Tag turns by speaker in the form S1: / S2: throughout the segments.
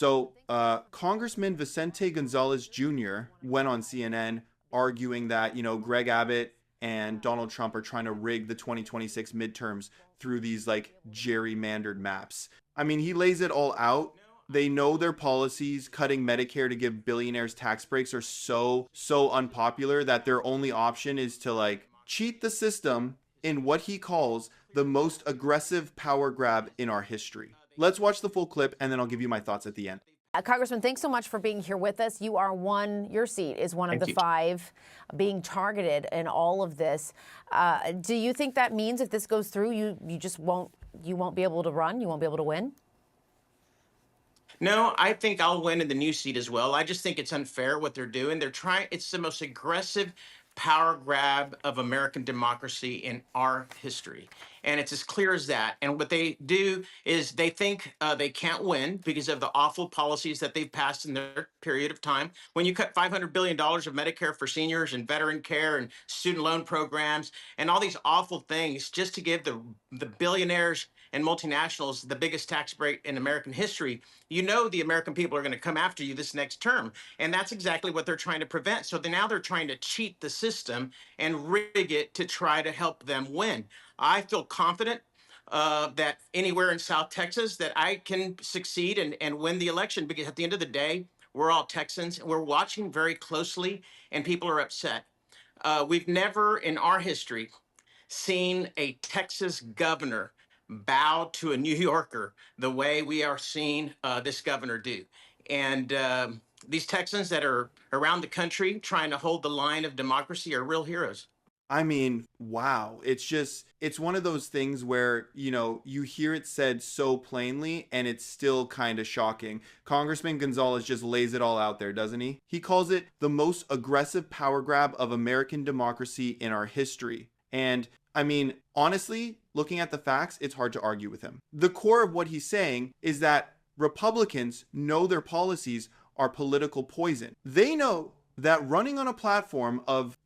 S1: So, Congressman Vicente Gonzalez Jr. went on CNN arguing that, Greg Abbott and Donald Trump are trying to rig the 2026 midterms through these like gerrymandered maps. I mean, he lays it all out. They know their policies cutting Medicare to give billionaires tax breaks are so unpopular that their only option is to like cheat the system in what he calls the most aggressive power grab in our history. Let's watch the full clip and then I'll give you my thoughts at the end.
S2: Congressman, thanks so much for being here with us. Your seat is one of the five being targeted in all of this. Do you think that means if this goes through, you won't be able to run? You won't be able to win?
S3: No, I think I'll win in the new seat as well. I just think it's unfair what they're doing. It's the most aggressive power grab of American democracy in our history. And it's as clear as that. And what they do is they think they can't win because of the awful policies that they've passed in their period of time. When you cut $500 billion of Medicare for seniors and veteran care and student loan programs and all these awful things just to give the billionaires and multinationals the biggest tax break in American history, the American people are going to come after you this next term. And that's exactly what they're trying to prevent. So now they're trying to cheat the system and rig it to try to help them win. I feel confident that anywhere in South Texas that I can succeed and win the election, because at the end of the day, we're all Texans and we're watching very closely and people are upset. We've never in our history seen a Texas governor bow to a New Yorker the way we are seeing this governor do. And these Texans that are around the country trying to hold the line of democracy are real heroes.
S1: I mean, wow. It's one of those things where, you hear it said so plainly and it's still kind of shocking. Congressman Gonzalez just lays it all out there, doesn't he? He calls it the most aggressive power grab of American democracy in our history. And I mean, honestly, looking at the facts, it's hard to argue with him. The core of what he's saying is that Republicans know their policies are political poison. They know that running on a platform of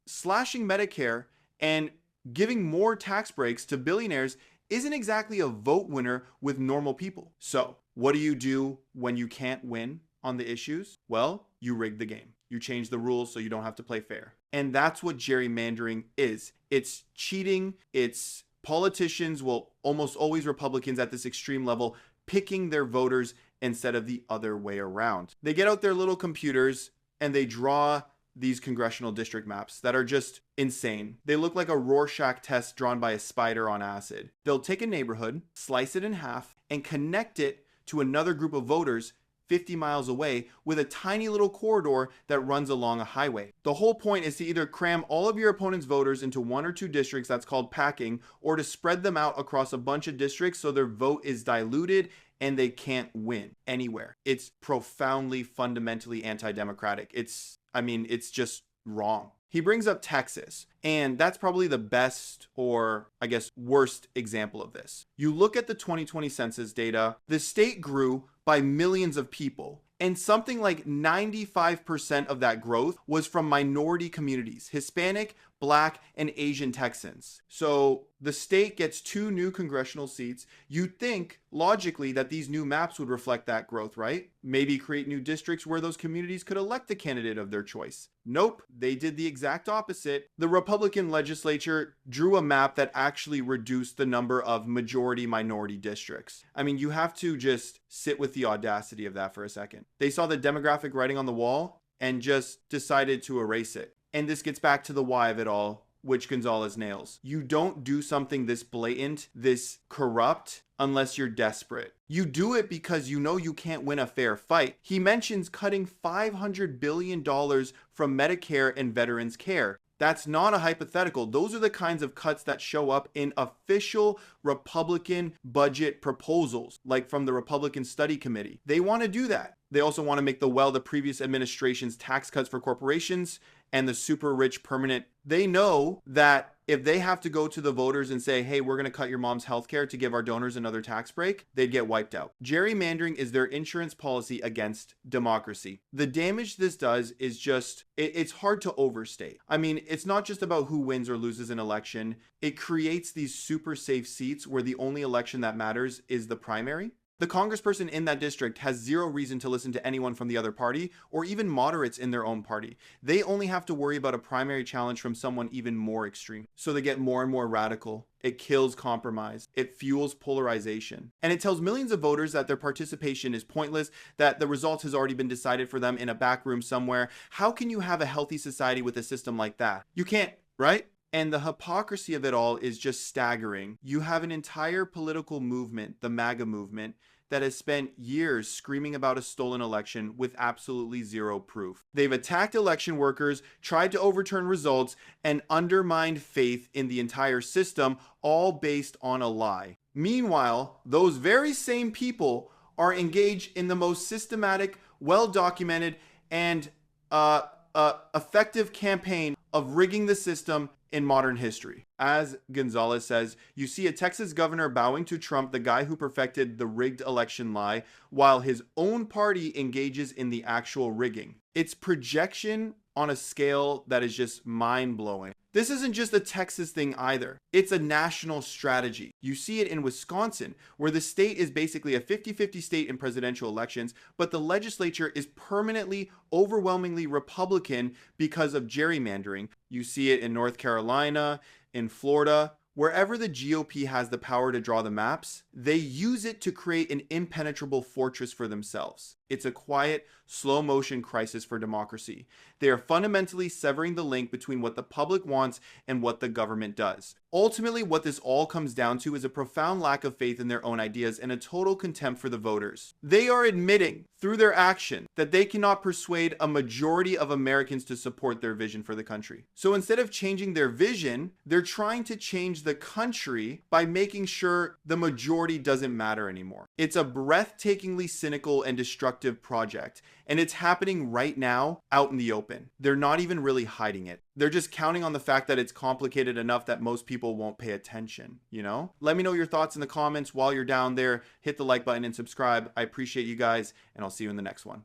S1: slashing Medicare and giving more tax breaks to billionaires isn't exactly a vote winner with normal people. So what do you do when you can't win on the issues? Well, you rig the game. You change the rules so you don't have to play fair. And that's what gerrymandering is. It's cheating. It's politicians, well, almost always Republicans at this extreme level, picking their voters instead of the other way around. They get out their little computers and they draw these congressional district maps that are just insane. They look like a Rorschach test drawn by a spider on acid. They'll take a neighborhood, slice it in half, and connect it to another group of voters 50 miles away with a tiny little corridor that runs along a highway. The whole point is to either cram all of your opponent's voters into one or two districts, that's called packing, or to spread them out across a bunch of districts so their vote is diluted and they can't win anywhere. It's profoundly, fundamentally anti-democratic. It's just wrong. He brings up Texas, and that's probably the best, or I guess worst example of this. You look at the 2020 census data, the state grew by millions of people, and something like 95% of that growth was from minority communities, Hispanic, Black, and Asian Texans. So the state gets 2 new congressional seats. You'd think, logically, that these new maps would reflect that growth, right? Maybe create new districts where those communities could elect a candidate of their choice. Nope, they did the exact opposite. The Republican legislature drew a map that actually reduced the number of majority-minority districts. I mean, you have to just sit with the audacity of that for a second. They saw the demographic writing on the wall and just decided to erase it. And this gets back to the why of it all, which Gonzalez nails. You don't do something this blatant, this corrupt, unless you're desperate. You do it because you know you can't win a fair fight. He mentions cutting $500 billion from Medicare and veterans care. That's not a hypothetical. Those are the kinds of cuts that show up in official Republican budget proposals, like from the Republican Study Committee. They want to do that. They also want to make the previous administration's tax cuts for corporations and the super rich permanent. They know that if they have to go to the voters and say, hey, we're going to cut your mom's health care to give our donors another tax break, they'd get wiped out. Gerrymandering is their insurance policy against democracy. The damage this does is just, it's hard to overstate. I mean, it's not just about who wins or loses an election. It creates these super safe seats where the only election that matters is the primary. The congressperson in that district has zero reason to listen to anyone from the other party or even moderates in their own party. They only have to worry about a primary challenge from someone even more extreme. So they get more and more radical. It kills compromise. It fuels polarization. And it tells millions of voters that their participation is pointless, that the result has already been decided for them in a back room somewhere. How can you have a healthy society with a system like that? You can't, right? And the hypocrisy of it all is just staggering. You have an entire political movement, the MAGA movement, that has spent years screaming about a stolen election with absolutely zero proof. They've attacked election workers, tried to overturn results, and undermined faith in the entire system, all based on a lie. Meanwhile, those very same people are engaged in the most systematic, well-documented, and effective campaign of rigging the system in modern history. As Gonzalez says, you see a Texas governor bowing to Trump, the guy who perfected the rigged election lie, while his own party engages in the actual rigging. It's projection on a scale that is just mind-blowing. This isn't just a Texas thing either. It's a national strategy. You see it in Wisconsin, where the state is basically a 50-50 state in presidential elections, but the legislature is permanently, overwhelmingly Republican because of gerrymandering. You see it in North Carolina, in Florida. Wherever the GOP has the power to draw the maps, they use it to create an impenetrable fortress for themselves. It's a quiet, slow motion crisis for democracy. They are fundamentally severing the link between what the public wants and what the government does. Ultimately, what this all comes down to is a profound lack of faith in their own ideas and a total contempt for the voters. They are admitting through their action that they cannot persuade a majority of Americans to support their vision for the country. So instead of changing their vision, they're trying to change the country by making sure the majority doesn't matter anymore. It's a breathtakingly cynical and destructive project, and it's happening right now out in the open. They're not even really hiding it. They're just counting on the fact that it's complicated enough that most people won't pay attention, you know? Let me know your thoughts in the comments while you're down there. Hit the like button and subscribe. I appreciate you guys, and I'll see you in the next one.